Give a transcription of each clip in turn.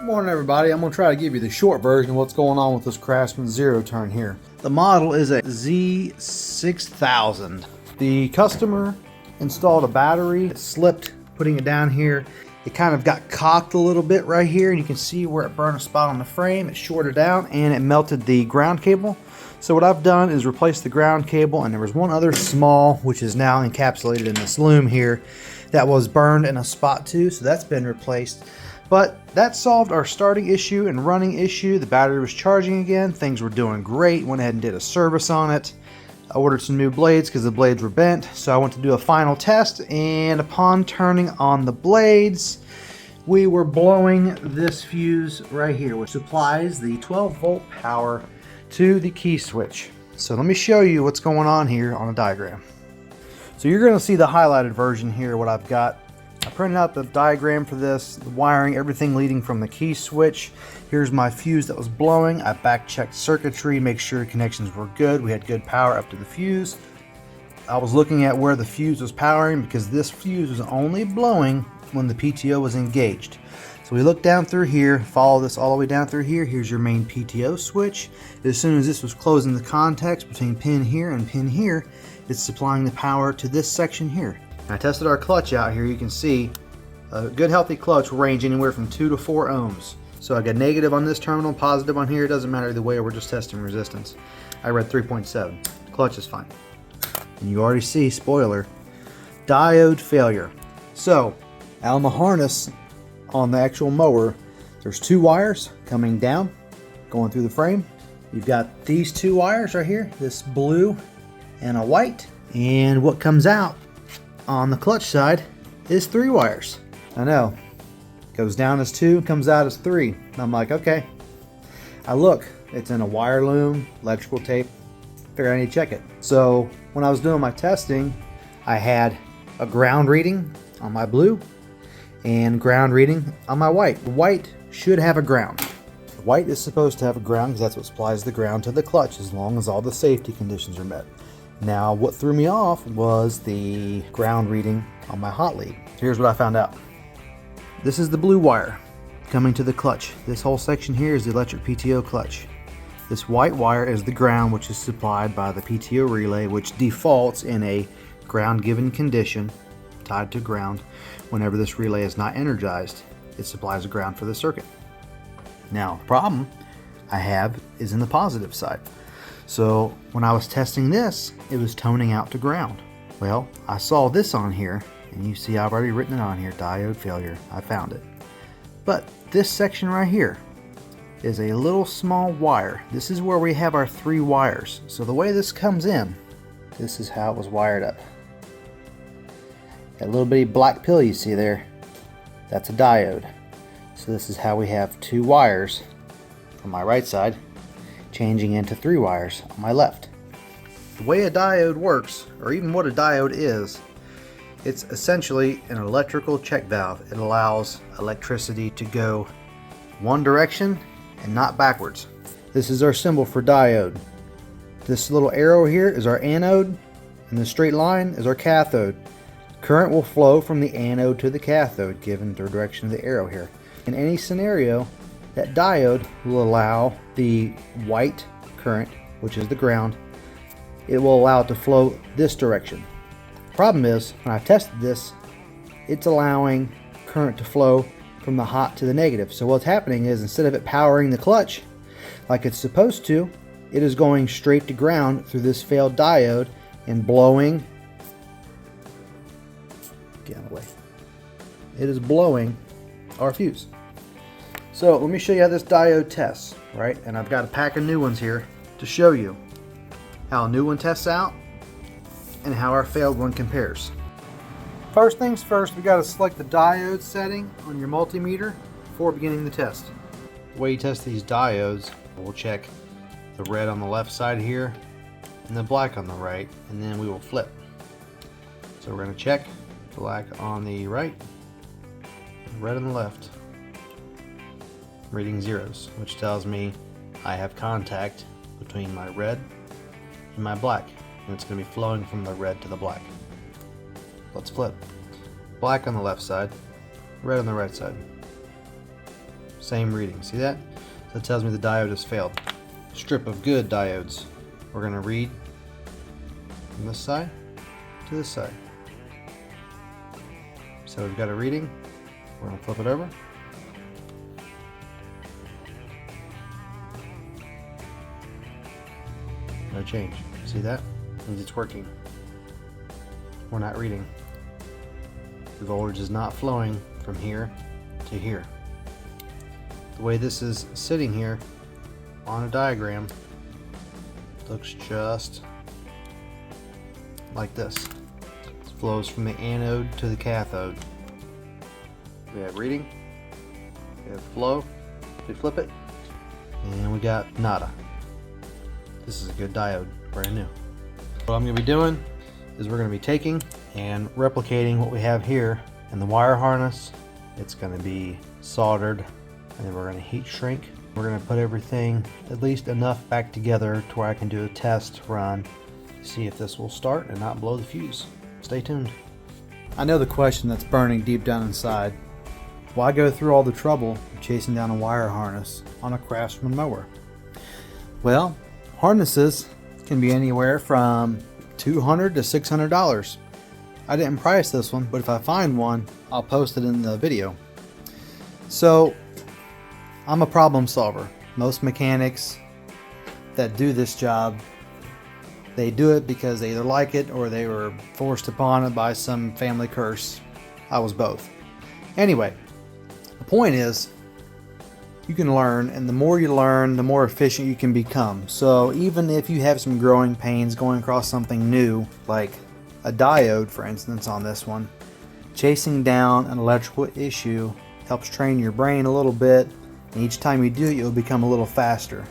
Morning everybody, I'm going to try to give you the short version of what's going on with this Craftsman zero turn here. The model is a Z6000. The customer installed a battery, it slipped putting it down here. It kind of got cocked a little bit right here, and you can see where it burned a spot on the frame. It shorted out and it melted the ground cable. So what I've done is replace the ground cable, and there was one other small, which is now encapsulated in this loom here, that was burned in a spot too, so that's been replaced. But that solved our starting issue and running issue. The battery was charging again. Things were doing great. Went ahead and did a service on it. I ordered some new blades because the blades were bent. So I went to do a final test, and upon turning on the blades, we were blowing this fuse right here, which supplies the 12-volt power to the key switch. So let me show you what's going on here on a diagram. So you're going to see the highlighted version here, what I've got. I printed out the diagram for this, the wiring, everything leading from the key switch. Here's my fuse that was blowing. I back-checked circuitry, make sure connections were good. We had good power up to the fuse. I was looking at where the fuse was powering because this fuse was only blowing when the PTO was engaged. So we look down through here, follow this all the way down through here. Here's your main PTO switch. As soon as this was closing the contacts between pin here and pin here, it's supplying the power to this section here. I tested our clutch out here. You can see a good healthy clutch will range anywhere from 2 to 4 ohms. So I got negative on this terminal, positive on here. It doesn't matter either way, we're just testing resistance. I read 3.7. Clutch is fine. And you already see, spoiler, diode failure. So out on the harness on the actual mower, there's 2 wires coming down, going through the frame. You've got these 2 wires right here, this blue and a white. And what comes out on the clutch side is 3 wires. I know, goes down as 2, comes out as 3. And I'm like, okay. I look, it's in a wire loom, electrical tape, figure I need to check it. So when I was doing my testing, I had a ground reading on my blue and ground reading on my white. The white should have a ground. The white is supposed to have a ground because that's what supplies the ground to the clutch as long as all the safety conditions are met. Now, what threw me off was the ground reading on my hot lead. Here's what I found out. This is the blue wire coming to the clutch. This whole section here is the electric PTO clutch. This white wire is the ground, which is supplied by the PTO relay, which defaults in a ground given condition tied to ground. Whenever this relay is not energized, it supplies a ground for the circuit. Now, the problem I have is in the positive side. So when I was testing this, it was toning out to ground. Well, I saw this on here, and you see I've already written it on here, diode failure. I found it. But this section right here is a little small wire. This is where we have our 3 wires. So the way this comes in, this is how it was wired up. That little bitty black pill you see there, that's a diode. So this is how we have 2 wires from my right side changing into 3 wires on my left. The way a diode works, or even what a diode is, it's essentially an electrical check valve. It allows electricity to go one direction and not backwards. This is our symbol for diode. This little arrow here is our anode, and the straight line is our cathode. Current will flow from the anode to the cathode given the direction of the arrow here. In any scenario, that diode will allow the white current, which is the ground, it will allow it to flow this direction. Problem is, when I tested this, it's allowing current to flow from the hot to the negative. So what's happening is, instead of it powering the clutch like it's supposed to, it is going straight to ground through this failed diode and blowing, get out of the way, it is blowing our fuse. So let me show you how this diode tests, right? And I've got a pack of new ones here to show you how a new one tests out and how our failed one compares. First things first, we got to select the diode setting on your multimeter before beginning the test. The way you test these diodes, we'll check the red on the left side here and the black on the right, and then we will flip. So we're going to check black on the right red and the left. Reading zeros, which tells me I have contact between my red and my black, and it's going to be flowing from the red to the black. Let's flip. Black on the left side, red on the right side. Same reading, see that? So it tells me the diode has failed. Strip of good diodes. We're going to read from this side to this side. So we've got a reading. We're going to flip it over. No change. See that? Means it's working. We're not reading. The voltage is not flowing from here to here. The way this is sitting here on a diagram looks just like this. It flows from the anode to the cathode. We have reading, we have flow, we flip it, and we got nada. This is a good diode, brand new. What I'm going to be doing is we're going to be taking and replicating what we have here in the wire harness. It's going to be soldered, and then we're going to heat shrink. We're going to put everything at least enough back together to where I can do a test run to see if this will start and not blow the fuse. Stay tuned. I know the question that's burning deep down inside. Why go through all the trouble of chasing down a wire harness on a Craftsman mower? Well, harnesses can be anywhere from $200 to $600. I didn't price this one, but if I find one, I'll post it in the video. So, I'm a problem solver. Most mechanics that do this job, they do it because they either like it or they were forced upon it by some family curse. I was both. Anyway, the point is, you can learn, and the more you learn, the more efficient you can become. So even if you have some growing pains going across something new, like a diode for instance on this one, chasing down an electrical issue helps train your brain a little bit, and each time you do it, you'll become a little faster.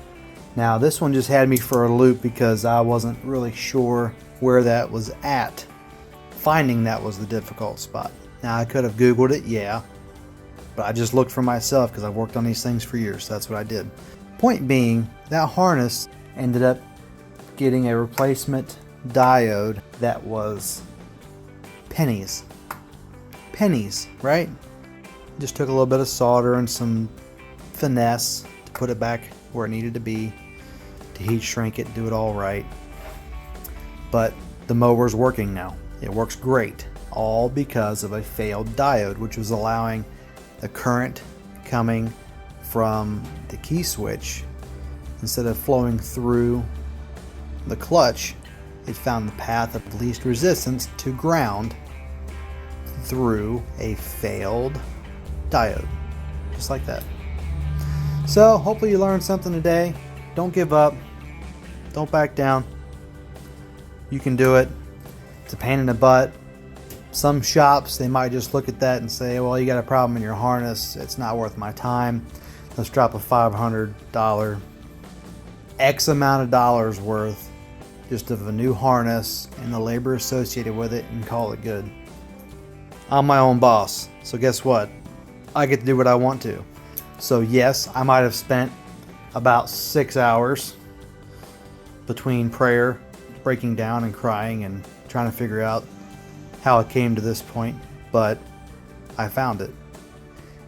Now this one just had me for a loop because I wasn't really sure where that was at. Finding that was the difficult spot. Now I could have Googled it, yeah, but I just looked for myself because I've worked on these things for years, so that's what I did. Point being, that harness ended up getting a replacement diode that was pennies. Pennies, right? Just took a little bit of solder and some finesse to put it back where it needed to be, to heat shrink it, do it all right. But the mower's working now. It works great, all because of a failed diode, which was allowing the current coming from the key switch, instead of flowing through the clutch, it found the path of least resistance to ground through a failed diode. Just like that. So hopefully you learned something today. Don't give up. Don't back down. You can do it. It's a pain in the butt. Some shops, they might just look at that and say, well, you got a problem in your harness, it's not worth my time. Let's drop a $500, X amount of dollars worth just of a new harness and the labor associated with it and call it good. I'm my own boss, so guess what? I get to do what I want to. So yes, I might have spent about 6 hours between prayer, breaking down and crying and trying to figure out how it came to this point, but I found it.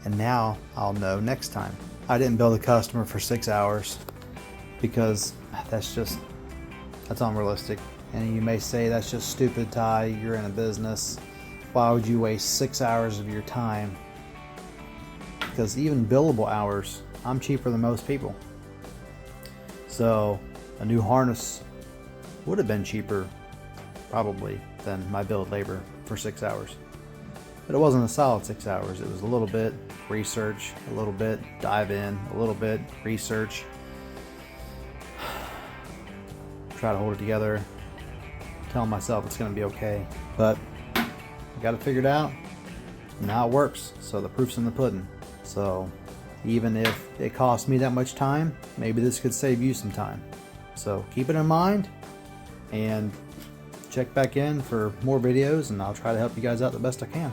And now I'll know next time. I didn't bill the customer for 6 hours because that's unrealistic. And you may say that's just stupid, Ty, you're in a business. Why would you waste 6 hours of your time? Because even billable hours, I'm cheaper than most people. So a new harness would have been cheaper probably than my billed labor for 6 hours. But it wasn't a solid 6 hours. It was a little bit research, a little bit dive in, a little bit research. Try to hold it together, tell myself it's going to be okay. But I got it figured out. Now it works. So the proof's in the pudding. So even if it cost me that much time, maybe this could save you some time. So keep it in mind and check back in for more videos, and I'll try to help you guys out the best I can.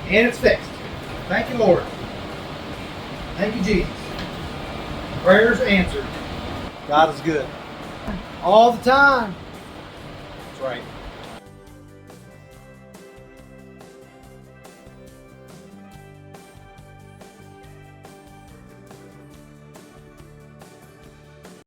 And it's fixed. Thank you, Lord. Thank you, Jesus. Prayers answered. God is good. All the time. That's right.